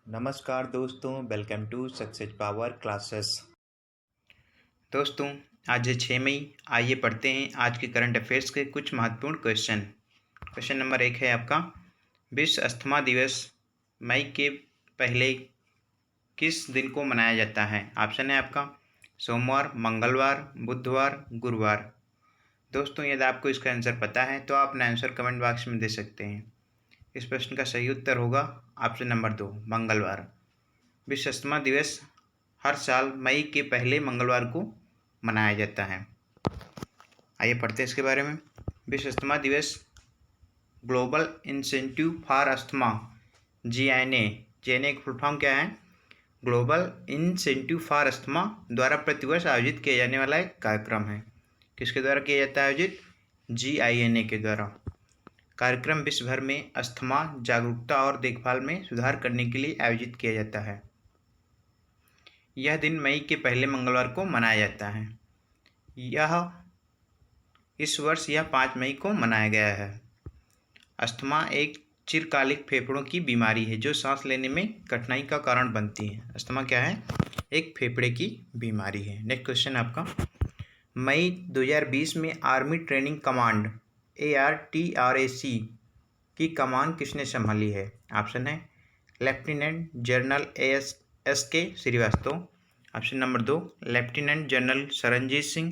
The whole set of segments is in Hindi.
नमस्कार दोस्तों, welcome to success power classes. दोस्तों, आज है 6 मई। आइए पढ़ते हैं आज के करंट अफेयर्स के कुछ महत्वपूर्ण क्वेश्चन। क्वेश्चन नंबर 1 है आपका, विश्व अस्थमा दिवस मई के पहले किस दिन को मनाया जाता है? ऑप्शन है आपका सोमवार, मंगलवार, बुधवार, गुरुवार। दोस्तों, यदि आपको इसका आंसर पता है तो आप अपना आंसर कमेंट बॉक्स में दे सकते हैं। इस प्रश्न का सही उत्तर होगा ऑप्शन नंबर 2, मंगलवार। विश्व अस्थमा दिवस हर साल मई के पहले मंगलवार को मनाया जाता है। आइए पढ़ते हैं इसके बारे में। विश्व अस्थमा दिवस global incentive for asthma GINA की फुल फॉर्म क्या है? ग्लोबल इंसेंटिव फॉर अस्थमा द्वारा प्रतिवर्ष आयोजित किया जाने वाला एक कार्यक्रम है। किसके द्वारा किया जाता है आयोजित? GINA के द्वारा। कार्यक्रम विश्व भर में अस्थमा जागरूकता और देखभाल में सुधार करने के लिए आयोजित किया जाता है। यह दिन मई के पहले मंगलवार को मनाया जाता है। इस वर्ष यह 5 मई को मनाया गया है। अस्थमा एक चिरकालिक फेफड़ों की बीमारी है जो सांस लेने में कठिनाई का कारण बनती है। अस्थमा क्या है? एक फेफड़े की बीमारी है। नेक्स्ट क्वेश्चन आपका, मई 2020 में आर्मी ट्रेनिंग कमांड ARTRAC की कमान किसने संभाली है? ऑप्शन है lieutenant general SK Srivastava. Option number 2, lieutenant general Saranjit Singh.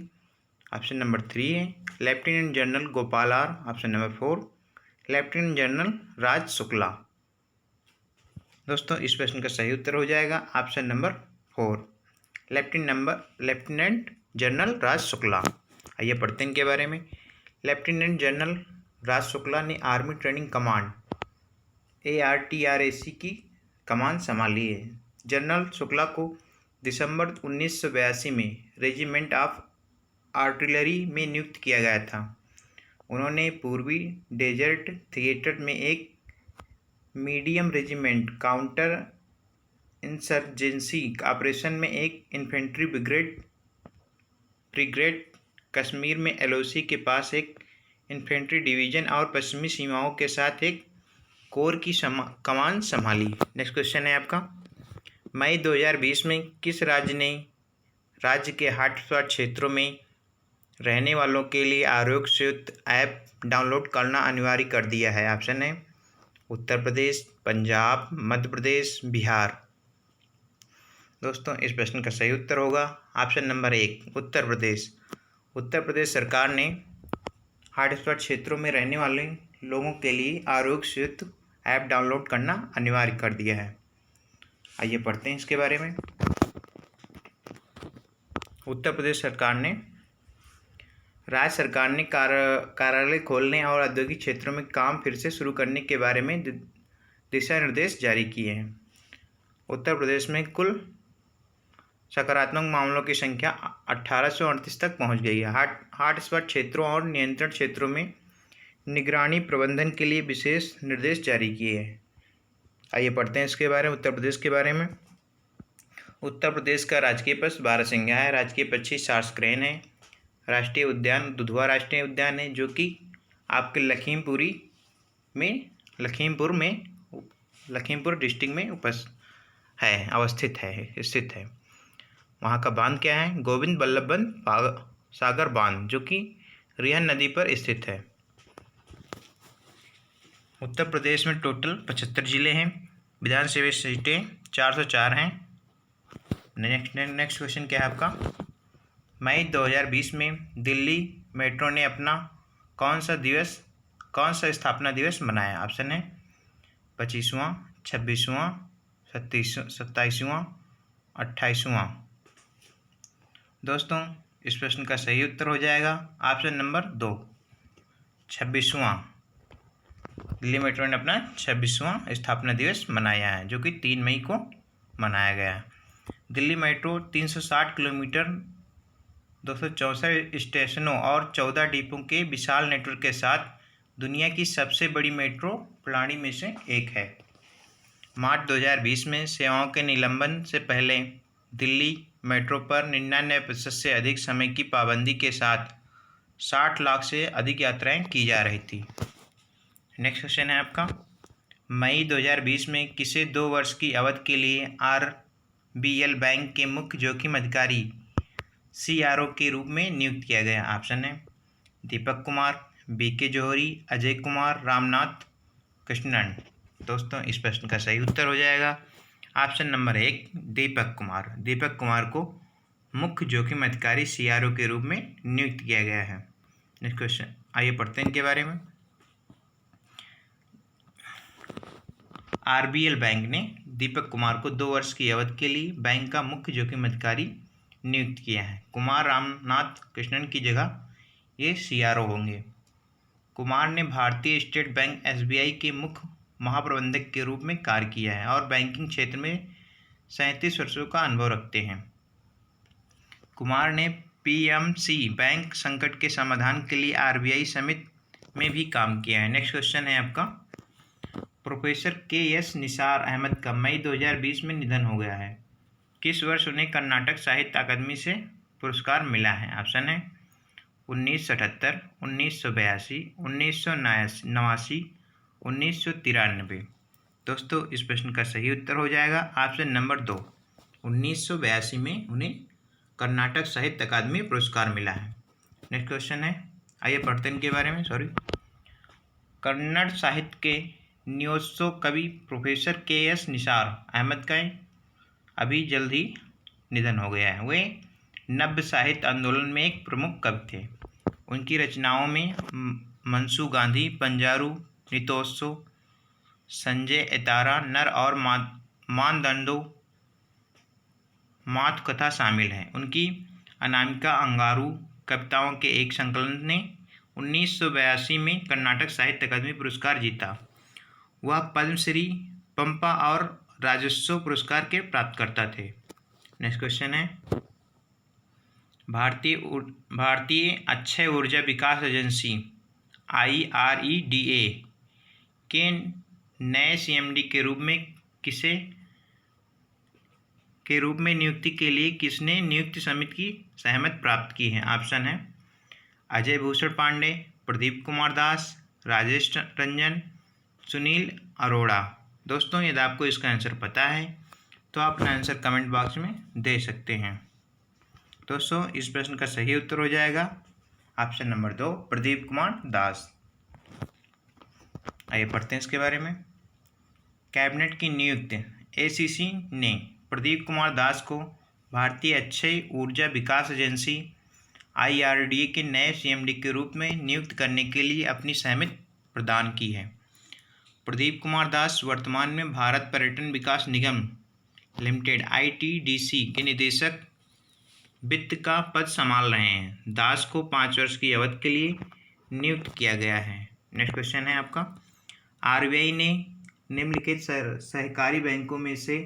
Option number 3 है lieutenant general Gopal R। Option number 4, lieutenant general Raj Shukla. दोस्तों, इस प्रश्न का सही उत्तर हो जाएगा option number 4, lieutenant general Raj Shukla. आइए पढ़ते हैं इनके बारे में। लेफ्टिनेंट जनरल राज शुक्ला ने आर्मी ट्रेनिंग कमांड ARTRAC की कमान संभाली है। जनरल शुक्ला को दिसंबर 1982 में रेजिमेंट ऑफ आर्टिलरी में नियुक्त किया गया था। उन्होंने पूर्वी डेजर्ट थिएटर में एक medium regiment counter insurgency operation में एक इन्फेंट्री ब्रिगेड, कश्मीर में LOC के पास एक इन्फेंट्री डिवीजन और पश्चिमी सीमाओं के साथ एक कोर की कमान संभाली। नेक्स्ट क्वेश्चन है आपका, मई 2020 में किस राज्य ने राज्य के हॉटस्पॉट क्षेत्रों में रहने वालों के लिए आरोग्य सेतु ऐप डाउनलोड करना अनिवार्य कर दिया है? ऑप्शन है उत्तर प्रदेश, पंजाब, मध्य प्रदेश, बिहार। दोस्तों, इस प्रश्न का सही उत्तर होगा ऑप्शन नंबर 1, उत्तर प्रदेश। उत्तर प्रदेश सरकार ने हॉटस्पॉट क्षेत्रों में रहने वाले लोगों के लिए आरोग्य सेतु ऐप डाउनलोड करना अनिवार्य कर दिया है। आइए पढ़ते हैं इसके बारे में। उत्तर प्रदेश सरकार ने राज्य सरकार ने कार्यालय खोलने और औद्योगिक क्षेत्रों में काम फिर से शुरू करने के बारे में दिशा निर्देश जारी किए हैं। उत्तर प्रदेश में कुल सकारात्मक मामलों की संख्या 1838 तक पहुंच गई है। हॉटस्पॉट क्षेत्रों और नियंत्रण क्षेत्रों में निगरानी प्रबंधन के लिए विशेष निर्देश जारी किए हैं। आइए पढ़ते हैं इसके बारे में, उत्तर प्रदेश के बारे में। उत्तर प्रदेश का राजकीय पशु बारहसिंगा है। राजकीय पक्षी सारस-क्रेन है। राष्ट्रीय उद्यान दुधवा राष्ट्रीय उद्यान है, जो कि आपके लखीमपुर डिस्ट्रिक्ट में स्थित है। वहाँ का बांध क्या है? गोविंद बल्लभ सागर बांध, जो कि रिहन नदी पर स्थित है। उत्तर प्रदेश में टोटल 75 जिले हैं। विधानसभा सीटें 404 हैं। नेक्स्ट क्वेश्चन क्या है आपका, मई 2020 में दिल्ली मेट्रो ने अपना कौन सा स्थापना दिवस मनाया? ऑप्शन है 25वां, 26वां, 27वां, 28वां। दोस्तों, इस प्रश्न का सही उत्तर हो जाएगा ऑप्शन नंबर 2, 26वां। दिल्ली मेट्रो ने अपना 26वां स्थापना दिवस मनाया है, जो कि 3 मई को मनाया गया। दिल्ली मेट्रो 360 किलोमीटर, 264 स्टेशनों और 14 डिपों के विशाल नेटवर्क के साथ दुनिया की सबसे बड़ी मेट्रो प्रणाली में से एक है। मार्च 2020 में सेवाओं के निलंबन से पहले दिल्ली मेट्रो पर 99% से अधिक समय की पाबंदी के साथ 60 लाख से अधिक यात्राएं की जा रही थी। नेक्स्ट क्वेश्चन है आपका, मई 2020 में किसे 2 वर्ष की अवधि के लिए आरबीएल बैंक के मुख्य जोखिम अधिकारी सीआरओ के रूप में नियुक्त किया गया? ऑप्शन है दीपक कुमार, बीके जौहरी, अजय कुमार, रामनाथ कृष्णन। दोस्तों इस प्रश्न का सही उत्तर हो जाएगा ऑप्शन नंबर 1 दीपक कुमार। दीपक कुमार को मुख्य जोखिम अधिकारी सीआरओ के रूप में नियुक्त किया गया है। नेक्स्ट क्वेश्चन, आइए पढ़ते हैं इनके बारे में। आरबीएल बैंक ने दीपक कुमार को 2 वर्ष की अवधि के लिए बैंक का मुख्य जोखिम अधिकारी नियुक्त किया है। कुमार रामनाथ कृष्णन की जगह ये सीआरओ होंगे। कुमार ने भारतीय स्टेट बैंक एसबीआई के मुख्य महाप्रबंधक के रूप में कार्य किया है और बैंकिंग क्षेत्र में 37 वर्षों का अनुभव रखते हैं। कुमार ने पीएमसी बैंक संकट के समाधान के लिए आरबीआई समिति में भी काम किया है। नेक्स्ट क्वेश्चन है आपका, प्रोफेसर के.एस. निसार अहमद का मई 2020 में निधन हो गया है। किस वर्ष उन्हें कर्नाटक साहित्य अकादमी से पुरस्कार मिला है? ऑप्शन है 1978, 1982, 1989, 1993। दोस्तों इस प्रश्न का सही उत्तर हो जाएगा ऑप्शन नंबर 2, 1982 में उन्हें कर्नाटक साहित्य अकादमी पुरस्कार मिला है। नेक्स्ट क्वेश्चन है, आइए पढ़ते हैं इनके बारे में। कन्नड़ साहित्य के न्योत्सव कवि प्रोफेसर के.एस. निसार अहमद का अभी जल्द ही निधन हो गया है। वे नव्य साहित्य आंदोलन में एक प्रमुख कवि थे। उनकी रचनाओं में मनसू गांधी, पंजारू नितोत्सव, संजय एतारा, नर और मानदंडों मातु कथा शामिल है। उनकी अनामिका अंगारू कविताओं के एक संकलन ने 1982 में कर्नाटक साहित्य अकादमी पुरस्कार जीता। वह पद्मश्री, पंपा और राजस्व पुरस्कार के प्राप्तकर्ता थे। नेक्स्ट क्वेश्चन है, भारतीय अक्षय ऊर्जा विकास एजेंसी IREDA के नए सीएमडी के रूप में नियुक्ति के लिए किसने नियुक्ति समिति की सहमति प्राप्त की है? ऑप्शन है अजय भूषण पांडे, प्रदीप कुमार दास, राजेश रंजन, सुनील अरोड़ा। दोस्तों यदि आपको इसका आंसर पता है तो आप अपना आंसर कमेंट बॉक्स में दे सकते हैं। दोस्तों इस प्रश्न का सही उत्तर हो जाएगा ऑप्शन नंबर 2 प्रदीप कुमार दास। आइए पढ़ते हैं इसके बारे में। कैबिनेट की नियुक्ति ACC ने प्रदीप कुमार दास को भारतीय अक्षय ऊर्जा विकास एजेंसी IREDA के नए CMD के रूप में नियुक्त करने के लिए अपनी सहमति प्रदान की है। प्रदीप कुमार दास वर्तमान में भारत पर्यटन विकास निगम लिमिटेड ITDC के निदेशक वित्त का पद संभाल रहे हैं। दास को 5 वर्ष की अवधि के लिए नियुक्त किया गया है। नेक्स्ट क्वेश्चन है आपका, RBI ने निम्नलिखित सहकारी बैंकों में से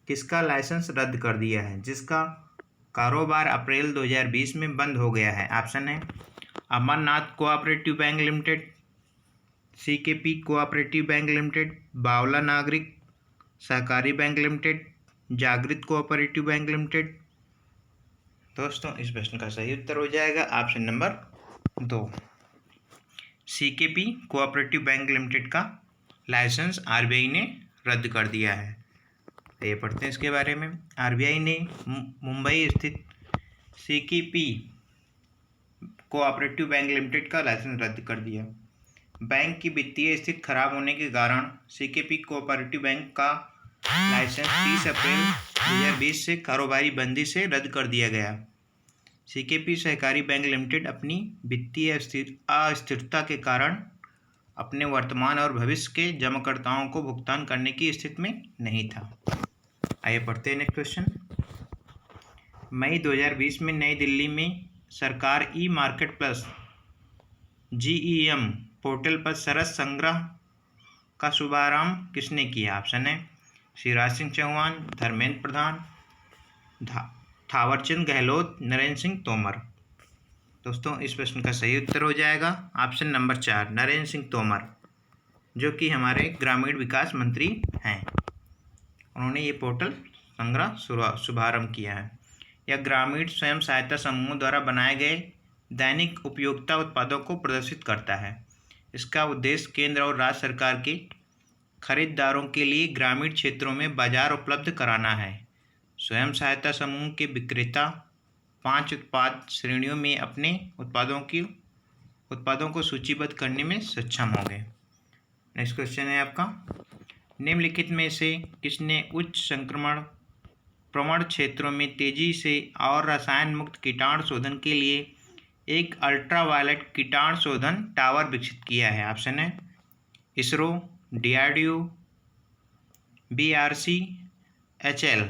किसका लाइसेंस रद्द कर दिया है जिसका कारोबार अप्रैल 2020 में बंद हो गया है? ऑप्शन है Amarnath cooperative bank limited, CKP cooperative bank limited, Bavla Nagrik Sahakari bank limited, Jagrut cooperative bank limited. दोस्तों इस प्रश्न का सही उत्तर हो जाएगा option number 2, CKP cooperative bank limited का लाइसेंस RBI ने रद्द कर दिया है। ये पढ़ते हैं इसके बारे में। RBI ने मुंबई स्थित CKP कोऑपरेटिव बैंक लिमिटेड का लाइसेंस रद्द कर दिया। बैंक की वित्तीय स्थिति खराब होने के कारण CKP कोऑपरेटिव बैंक का लाइसेंस 30 अप्रैल 2020 से कारोबारी बंदी से रद्द कर दिया गया। CKP सहकारी बैंक लिमिटेड अपनी वित्तीय अस्थिरता के कारण अपने वर्तमान और भविष्य के जमाकर्ताओं को भुगतान करने की स्थिति में नहीं था। आइए पढ़ते हैं नेक्स्ट क्वेश्चन। मई 2020 में नई दिल्ली में सरकार ई-मार्केट प्लस GEM पोर्टल पर सरस संग्रह का शुभारंभ किसने किया? ऑप्शन है शिवराज सिंह चौहान, धर्मेंद्र प्रधान, थावरचंद गहलोत, नरेंद्र सिंह तोमर। दोस्तों इस प्रश्न का सही उत्तर हो जाएगा ऑप्शन नंबर 4 नरेंद्र सिंह तोमर, जो कि हमारे ग्रामीण विकास मंत्री हैं। उन्होंने ये पोर्टल संग्रह शुभारंभ किया है। यह ग्रामीण स्वयं सहायता समूहों द्वारा बनाए गए दैनिक उपयोगिता उत्पादों को प्रदर्शित करता है। इसका उद्देश्य केंद्र और राज्य सरकार के खरीदारों के लिए ग्रामीण क्षेत्रों में बाजार उपलब्ध कराना है। स्वयं सहायता समूह के विक्रेता 5 उत्पाद श्रेणियों में अपने उत्पादों को सूचीबद्ध करने में सक्षम होंगे। नेक्स्ट क्वेश्चन है आपका, निम्नलिखित में से किसने उच्च संक्रमण प्रवण क्षेत्रों में तेजी से और रसायन मुक्त कीटाणु शोधन के लिए एक अल्ट्रावायलेट कीटाणु शोधन टावर विकसित किया है? ऑप्शन है इसरो, DRDO, BRC, HL।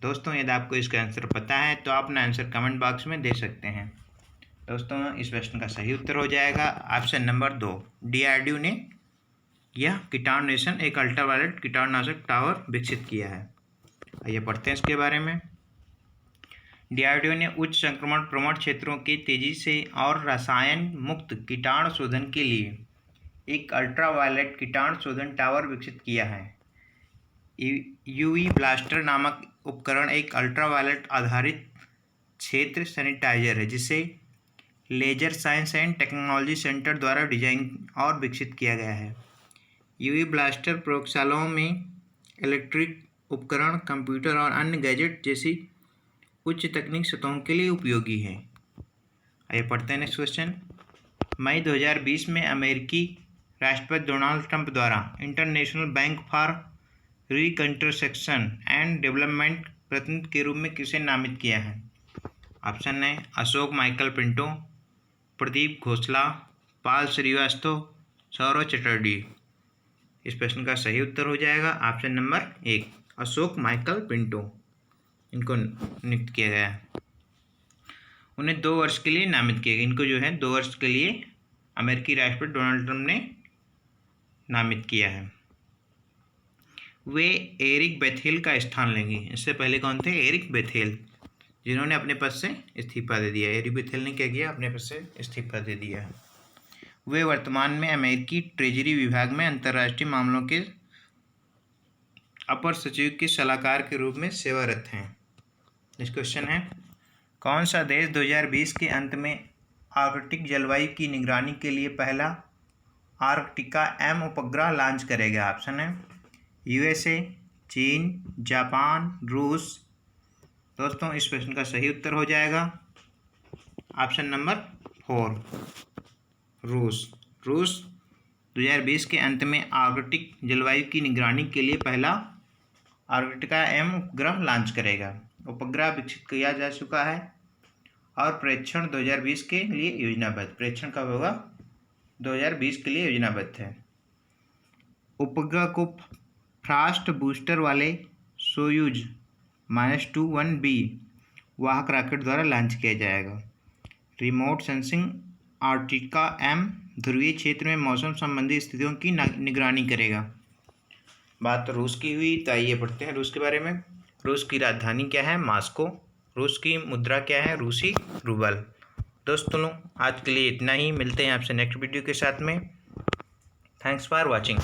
दोस्तों यदि आपको इसका आंसर पता है तो आप अपना आंसर कमेंट बॉक्स में दे सकते हैं। दोस्तों इस प्रश्न का सही उत्तर हो जाएगा ऑप्शन नंबर 2, DRDO ने यह कीटाणुनाशक एक अल्ट्रावायलेट कीटाणुनाशक टावर विकसित किया है। आइए पढ़ते हैं इसके बारे में। DRDO ने उच्च संक्रमण प्रवण क्षेत्रों के तेजी से और रसायन मुक्त कीटाणु शोधन के लिए एक अल्ट्रावायलेट कीटाणु शोधन टावर विकसित किया है। UV ब्लास्टर नामक उपकरण एक अल्ट्रावायलेट आधारित क्षेत्र सैनिटाइजर है जिसे laser science and technology centre द्वारा डिजाइन और विकसित किया गया है। UV ब्लास्टर प्रयोगशालाओं में इलेक्ट्रिक उपकरण, कंप्यूटर और अन्य गैजेट जैसी उच्च तकनीक सतहों के लिए उपयोगी है। आइए पढ़ते हैं नेक्स्ट क्वेश्चन। मई 2020 में अमेरिकी राष्ट्रपति डोनाल्ड ट्रंप द्वारा international bank for reconstruction and development प्रतिनिधि के रूप में किसे नामित किया है? ऑप्शन है अशोक माइकल पिंटो, प्रदीप घोषला, पाल श्रीवास्तव, सौरव चटर्जी। इस प्रश्न का सही उत्तर हो जाएगा option number 1, Ashok Michael Pinto. इनको नियुक्त किया गया है, उन्हें 2 वर्ष के लिए नामित किया गया। इनको जो है 2 वर्ष के लिए अमेरिकी राष्ट्रपति डोनाल्ड ट्रंप ने नामित किया है। वे एरिक बेथेल का स्थान लेंगे। इससे पहले कौन थे? एरिक बेथेल, जिन्होंने अपने पद से इस्तीफा दे दिया। एरिक बेथेल ने क्या किया? अपने पद से इस्तीफा दे दिया। वे वर्तमान में अमेरिकी ट्रेजरी विभाग में अंतर्राष्ट्रीय मामलों के अपर सचिव के सलाहकार के रूप में सेवारत हैं। नेक्स्ट क्वेश्चन है, कौन सा देश 2020 के अंत में आर्कटिक जलवायु की निगरानी के लिए पहला आर्कटिका M उपग्रह लॉन्च करेगा? ऑप्शन है USA, चीन, जापान, रूस। दोस्तों इस प्रश्न का सही उत्तर हो जाएगा ऑप्शन नंबर 4, रूस। रूस 2020 के अंत में आर्कटिक जलवायु की निगरानी के लिए पहला आर्कटिका M उपग्रह लॉन्च करेगा। उपग्रह विकसित किया जा चुका है और प्रेक्षण 2020 के लिए योजनाबद्ध। प्रेक्षण कब होगा? 2020 के लिए योजनाबद्ध है। उपग्रह को फ्रास्ट बूस्टर वाले सोयूज -21B वाहक रॉकेट द्वारा लॉन्च किया जाएगा। रिमोट सेंसिंग आर्कटिका M ध्रुवीय क्षेत्र में मौसम संबंधी स्थितियों की निगरानी करेगा। बात तो रूस की हुई, तो आइए पढ़ते हैं रूस के बारे में। रूस की राजधानी क्या है? मॉस्को। रूस की मुद्रा क्या है? रूसी रूबल। दोस्तों आज के लिए इतना ही, मिलते हैं आपसे नेक्स्ट वीडियो के साथ में। Thanks for watching.